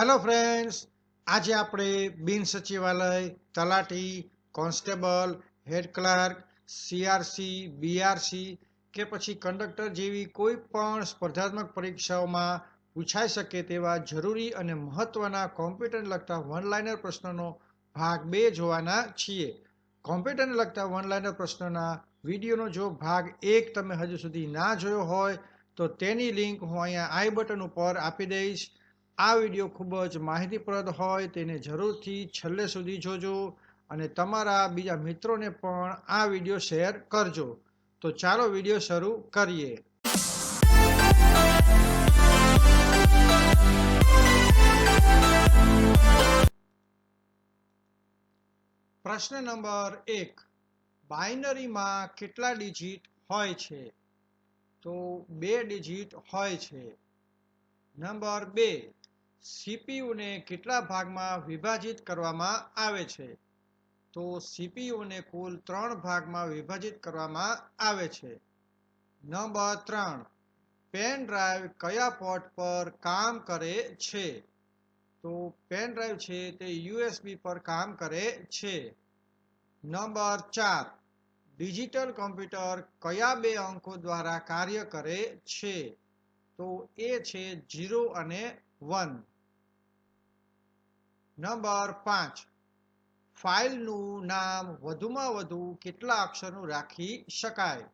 Hello friends, આજે આપણે બિન સચિવાલય, તલાટી, constable, head clerk, CRC, BRC કે પછી કંડક્ટર જેવી કોઈ પણ સ્પર્ધાત્મક પરીક્ષાઓમાં પૂછાઈ શકે તેવા જરૂરી અને મહત્વના કોમ્પ્યુટરને લગતા વન લાઇનર પ્રશ્નોનો ભાગ 2 જોવાના છીએ. કોમ્પ્યુટરને લગતા વન લાઇનર પ્રશ્નોના વિડીયોનો જો ભાગ 1 તમે હજુ સુધી ના જોયો હોય તો તેની લિંક હું અહીંયા આઈ બટન ઉપર આપી દઈશ. આ વિડીયો ખૂબ જ માહિતીપ્રદ હોય તેને જરૂરથી છેલ્લે સુધી જોજો અને તમારા બીજા મિત્રોને પણ આ વિડીયો શેર કરજો. તો ચાલો વિડીયો શરૂ કરીએ. પ્રશ્ન નંબર 1. બાઇનરીમાં કેટલા ડિજિટ હોય છે? તો 2 ડિજિટ હોય છે. નંબર 2. સીપીયુને કેટલા ભાગમાં વિભાજિત કરવામાં આવે છે? તો સીપીયુને કુલ 3 ભાગમાં વિભાજિત કરવામાં આવે છે. નંબર 3. પેન ડ્રાઈવ કયા પોર્ટ પર કામ કરે છે? તો પેન ડ્રાઈવ છે તે યુએસબી પર કામ કરે છે. નંબર 4. ડિજિટલ કમ્પ્યુટર કયા 2 અંકો દ્વારા કાર્ય કરે છે? તો એ છે 0 અને 1. નંબર 5. ફાઇલનું નામ વધુમાં વધુ કેટલા અક્ષરનું રાખી શકાય?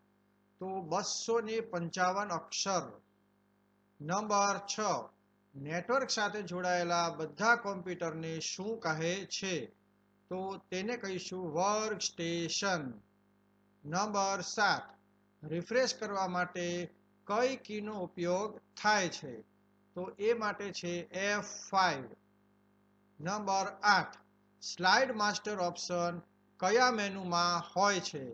તો 255 અક્ષર. નંબર 6. નેટવર્ક સાથે જોડાયેલા બધા કોમ્પ્યુટરને શું કહે છે? તો તેને કહીશું વર્ક સ્ટેશન. નંબર 7. રિફ્રેશ કરવા માટે કઈ કીનો ઉપયોગ થાય છે? તો એ માટે છે F5. Number 8. Slide master option કયા મેનુમાં હોય છે?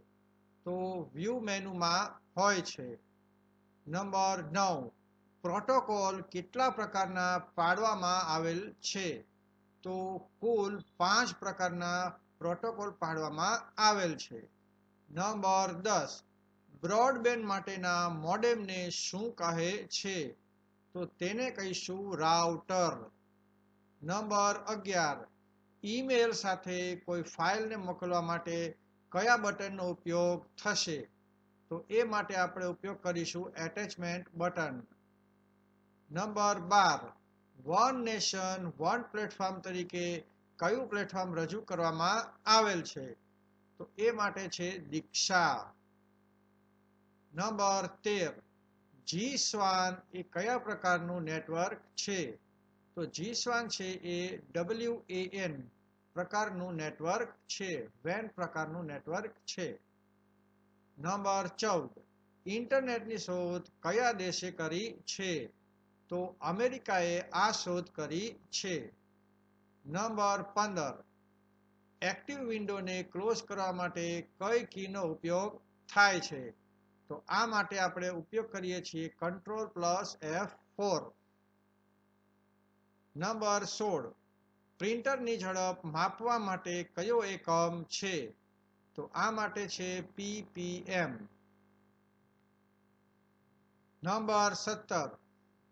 તો વ્યૂ મેનુમાં હોય છે. નંબર 9. પ્રોટોકોલ કેટલા પ્રકારના પાડવામાં આવેલ છે? તો કુલ 5 પ્રકારના પ્રોટોકોલ પાડવામાં આવેલ છે. નંબર 10. બ્રોડબેન્ડ માટેના મોડેમને શું કહે છે? તો તેને કહીશું રાઉટર. નંબર 11. ઈમેલ સાથે કોઈ ફાઇલને મોકલવા માટે કયા બટનનો ઉપયોગ થશે? તો એ માટે આપણે ઉપયોગ કરીશું attachment button. Number 12. One nation one platform તરીકે કયું પ્લેટફોર્મ રજૂ કરવામાં આવેલ છે? તો એ માટે છે દીક્ષા. નંબર 13. જીસ્વાન એ કયા પ્રકારનું નેટવર્ક છે? તો જીસ્વાન છે એ WAN પ્રકારનું નેટવર્ક છે, વેન પ્રકારનું નેટવર્ક છે. નંબર 14. ઇન્ટરનેટની શોધ કયા દેશે કરી છે? તો અમેરિકાએ આ શોધ કરી છે. નંબર 15. એક્ટિવ વિન્ડોને ક્લોઝ કરવા માટે કઈ કીનો ઉપયોગ થાય છે? તો આ માટે આપણે ઉપયોગ કરીએ છીએ Ctrl+F4. નંબર 16. પ્રિન્ટરની ઝડપ માપવા માટે કયો એકમ છે? તો આ માટે છે PPM. નંબર 17.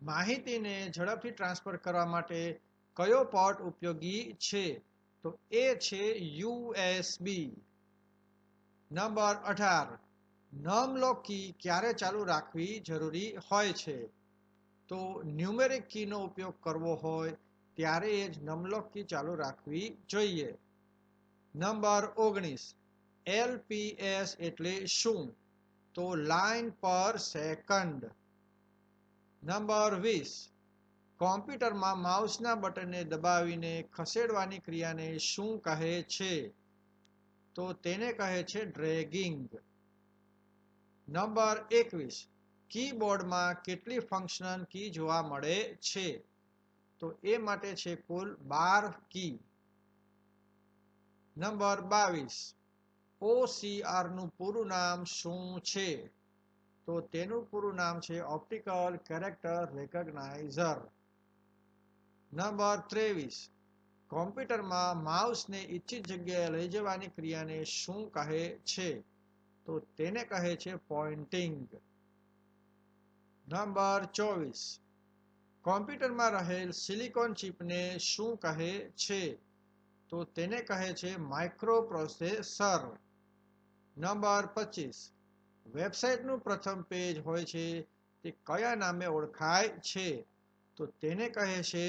માહિતીને ઝડપથી ટ્રાન્સફર કરવા માટે કયો પોર્ટ ઉપયોગી છે? તો એ છે USB. નંબર 18. નમલોક કી ક્યારે ચાલુ રાખવી જરૂરી હોય છે? તો ન્યુમેરિક કીનો ઉપયોગ કરવો હોય ત્યારે જ નમલોક કી ચાલુ રાખવી જોઈએ. નંબર 19. LPS એટલે શું? તો લાઇન પર સેકન્ડ. નંબર 20. કોમ્પ્યુટરમાં માઉસના બટનને દબાવીને ખસેડવાની ક્રિયાને શું કહે છે? તો તેને કહે છે ડ્રેગિંગ. નંબર 21. કીબોર્ડમાં કેટલી ફંક્શનલ કી જોવા મળે છે? તો એ માટે છે કુલ 12 કી. નંબર 22. OCRનું પૂરું નામ શું છે? તો તેનું પૂરું નામ છે ઓપ્ટિકલ કેરેક્ટર રેકગ્નાઇઝર. નંબર 23. કોમ્પ્યુટરમાં માઉસને ઈચ્છિત જગ્યાએ લઈ જવાની ક્રિયાને શું કહે છે? તો તેને કહે છે પોઇન્ટિંગ. નંબર 24. કોમ્પ્યુટરમાં રહેલ સિલિકોન ચિપને શું કહે છે? તો તેને કહે છે માઇક્રોપ્રોસેસર. નંબર 25. વેબસાઇટનું પ્રથમ પેજ હોય છે તે કયા નામે ઓળખાય છે? તો તેને કહે છે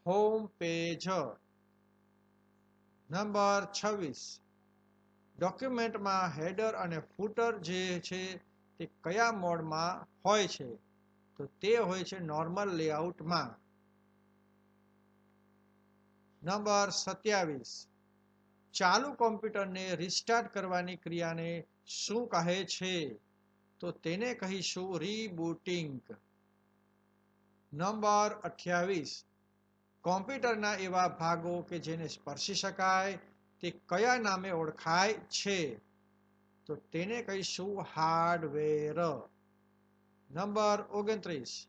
હોમ પેજ. નંબર 26. ડોક્યુમેન્ટમાં હેડર અને ફૂટર જે છે તે કયા મોડમાં હોય છે? તો તે હોય છે નોર્મલ લેઆઉટમાં. નંબર 27. ચાલુ કોમ્પ્યુટરને રિસ્ટાર્ટ કરવાની ક્રિયાને શું કહે છે? તો તેને કહીશું રીબૂટિંગ. નંબર 28. કોમ્પ્યુટરના એવા ભાગો કે જેને સ્પર્શી શકાય તે કયા નામે ઓળખાય છે? તો તેને કહીશું હાર્ડવેર. નંબર 29.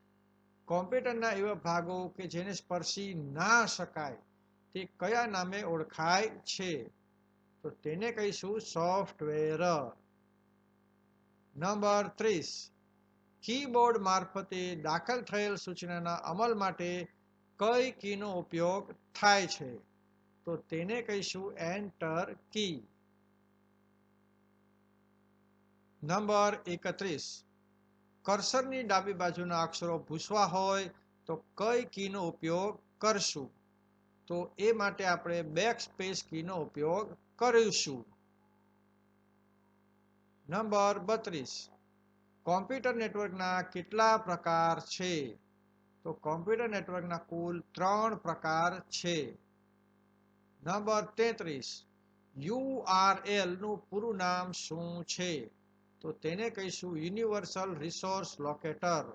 કોમ્પ્યુટરના એવા ભાગો કે જેને સ્પર્શી ના શકાય તે કયા નામે ઓળખાય છે? તો તેને કહીશું સોફ્ટવેર. નંબર 30. કીબોર્ડ મારફતે દાખલ થયેલ સૂચનાના અમલ માટે કઈ કીનો ઉપયોગ થાય છે? તો તેને કહીશું એન્ટર કી. નંબર 31. કર્સરની ડાબી બાજુના અક્ષરો ભૂસવા હોય તો કઈ કીનો ઉપયોગ કરશું? તો એ માટે આપણે બેકસ્પેસ કીનો ઉપયોગ કરીશું. નંબર 32. કોમ્પ્યુટર નેટવર્કના કેટલા પ્રકાર છે? તો કોમ્પ્યુટર નેટવર્કના કુલ 3 પ્રકાર છે. નંબર 33. URL નું પૂરું નામ શું છે? તો તેને કહીશું universal resource locator.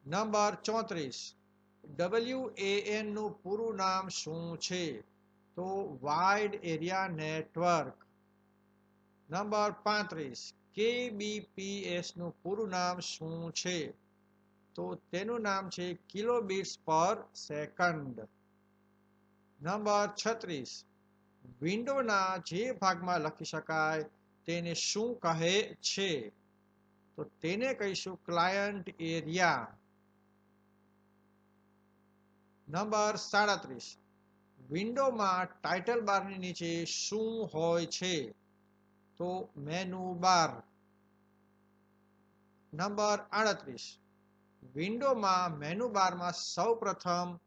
Number 34. WAN નું પૂરું નામ શું છે? તો wide area network. Number 35. KBPS નું પૂરું નામ શું છે? તો તેનું નામ છે કિલોબિટ્સ પર સેકન્ડ. નંબર 36. વિન્ડોના જે ભાગમાં લખી શકાય તેને શું કહે છે? તો તેને કહીશું ક્લાયન્ટ એરિયા. નંબર 37. વિન્ડોમાં ટાઇટલ બારની નીચે શું હોય છે? તો મેનુ બાર. નંબર 38. વિન્ડોમાં મેનુ બારમાં સૌપ્રથમ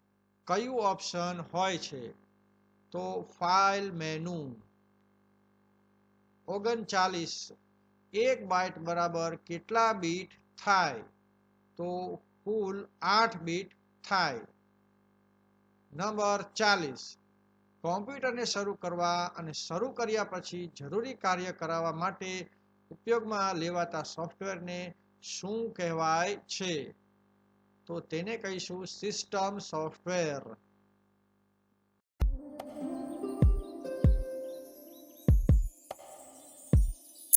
કયું ઓપ્શન હોય છે? તો ફાઇલ મેનુ. 39. 1 બાઇટ બરાબર કેટલા બીટ થાય? તો કુલ 8 બીટ થાય. નંબર 40. કોમ્પ્યુટરને શરૂ કરવા અને શરૂ કર્યા પછી જરૂરી કાર્ય કરાવવા માટે ઉપયોગમાં લેવાતા સોફ્ટવેરને શું કહેવાય છે? તો તેને કહીશું સિસ્ટમ સોફ્ટવેર.